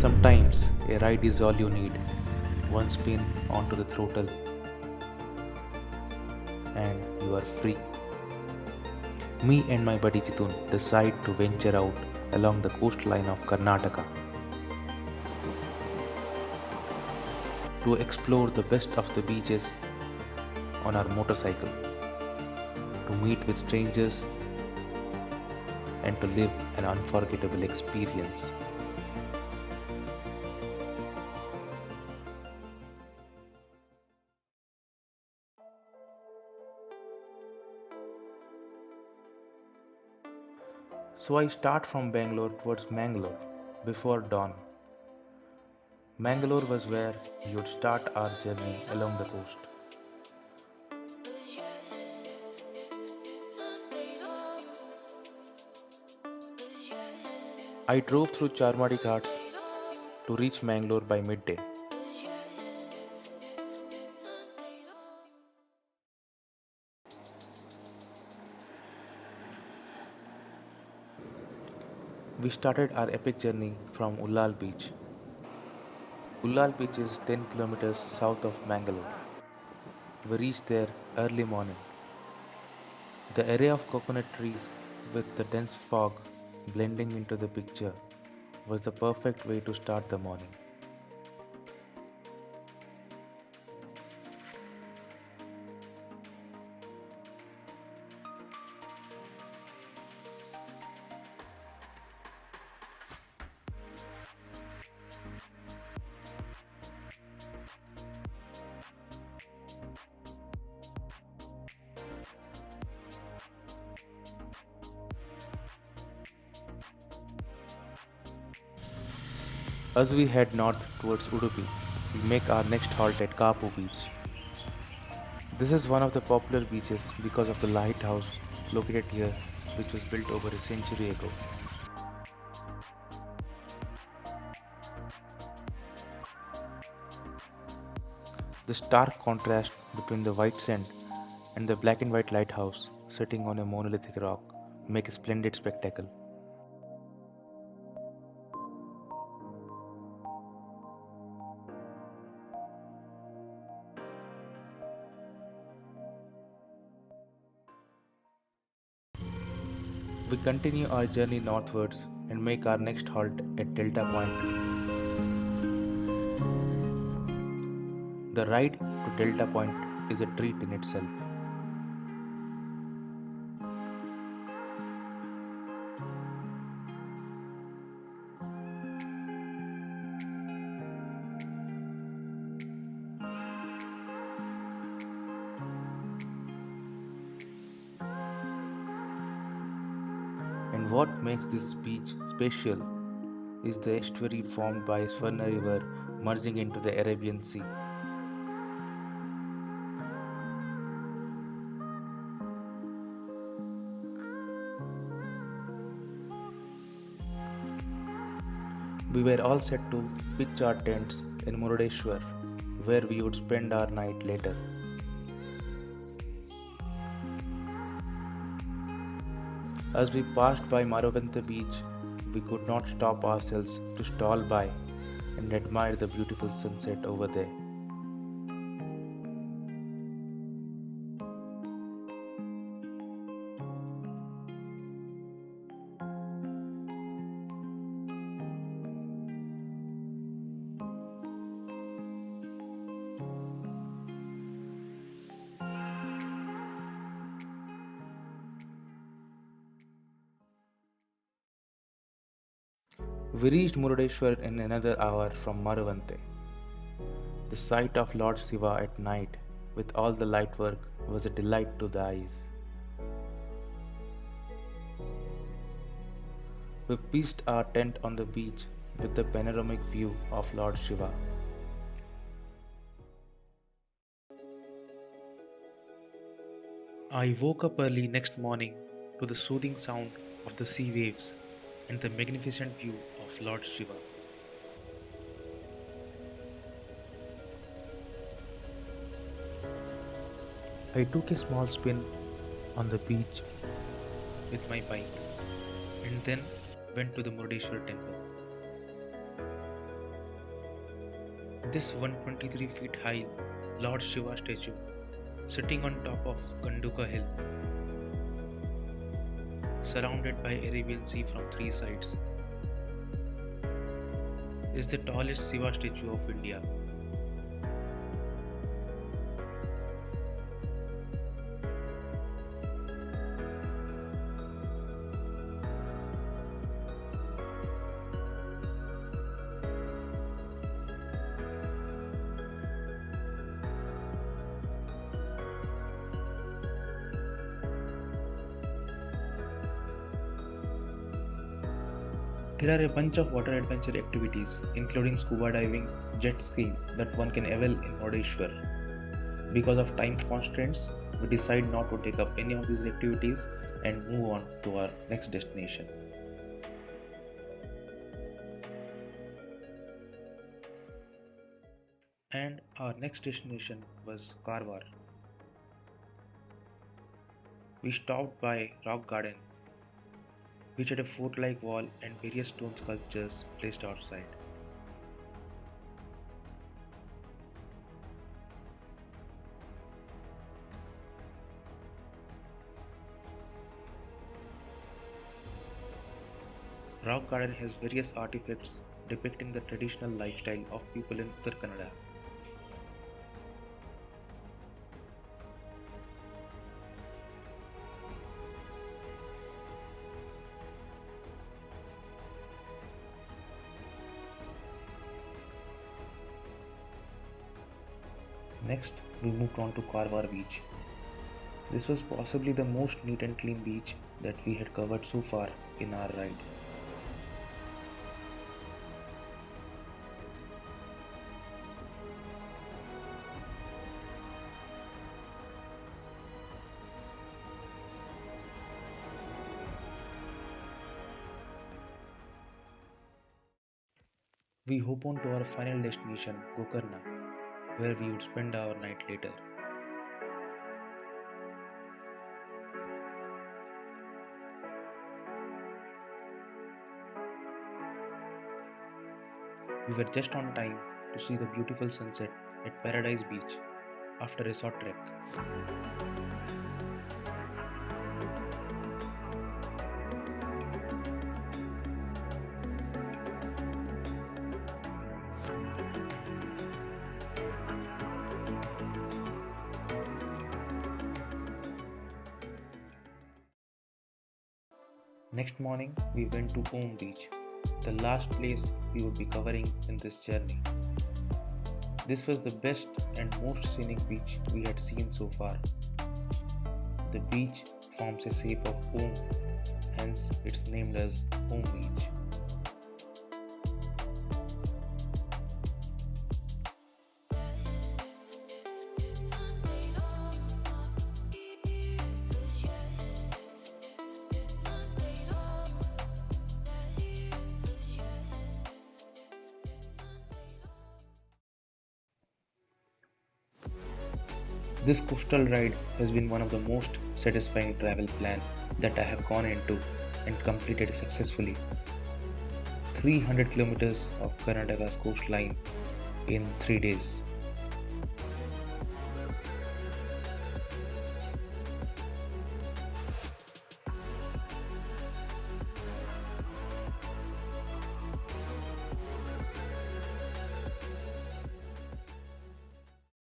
Sometimes a ride is all you need. One spin onto the throttle and you are free. Me and my buddy Jitun decide to venture out along the coastline of Karnataka to explore the best of the beaches on our motorcycle, to meet with strangers and to live an unforgettable experience. So I start from Bangalore towards Mangalore before dawn. Mangalore was where we would start our journey along the coast. I drove through Charmadi Ghats to reach Mangalore by midday. We started our epic journey from Ullal beach. Ullal beach is 10 kilometers south of Mangalore. We reached there early morning. The area of coconut trees with the dense fog blending into the picture was the perfect way to start the morning. As we head north towards Udupi, we make our next halt at Kapu beach. This is one of the popular beaches because of the lighthouse located here, which was built over a century ago. The stark contrast between the white sand and the black and white lighthouse sitting on a monolithic rock make a splendid spectacle. We continue our journey northwards and make our next halt at Delta Point. The ride to Delta Point is a treat in itself. And what makes this beach special is the estuary formed by Swarna River merging into the Arabian Sea. We were all set to pitch our tents in Murudeshwar, where we would spend our night later. As we passed by Marvanthe beach, we could not stop ourselves to stall by and admire the beautiful sunset over there. We reached Murudeshwar in another hour from Marvanthe. The sight of Lord Shiva at night with all the light work was a delight to the eyes. We pitched our tent on the beach with the panoramic view of Lord Shiva. I woke up early next morning to the soothing sound of the sea waves and the magnificent view of Lord Shiva. I took a small spin on the beach with my bike and then went to the Murdeswar temple. This 123 feet high Lord Shiva statue, sitting on top of Kanduka Hill, surrounded by Arabian Sea from three sides, is the tallest Shiva statue of India. There are a bunch of water adventure activities, including scuba diving, jet skiing, that one can avail in Murdeswar. Because of time constraints, we decide not to take up any of these activities and move on to our next destination. And our next destination was Karwar. We stopped by Rock Garden, which had a fort-like wall and various stone sculptures placed outside. Rock Garden has various artifacts depicting the traditional lifestyle of people in Uttara Kannada. Next, we moved on to Karwar beach. This was possibly the most neat and clean beach that we had covered so far in our ride. We hop on to our final destination, Gokarna, where we would spend our night later. We were just on time to see the beautiful sunset at Paradise Beach after a short trek. Next morning, we went to Om Beach, the last place we would be covering in this journey. This was the best and most scenic beach we had seen so far. The beach forms a shape of Om, hence it's named as Om Beach. This coastal ride has been one of the most satisfying travel plans that I have gone into and completed successfully. 300 kilometers of Karnataka's coastline in 3 days.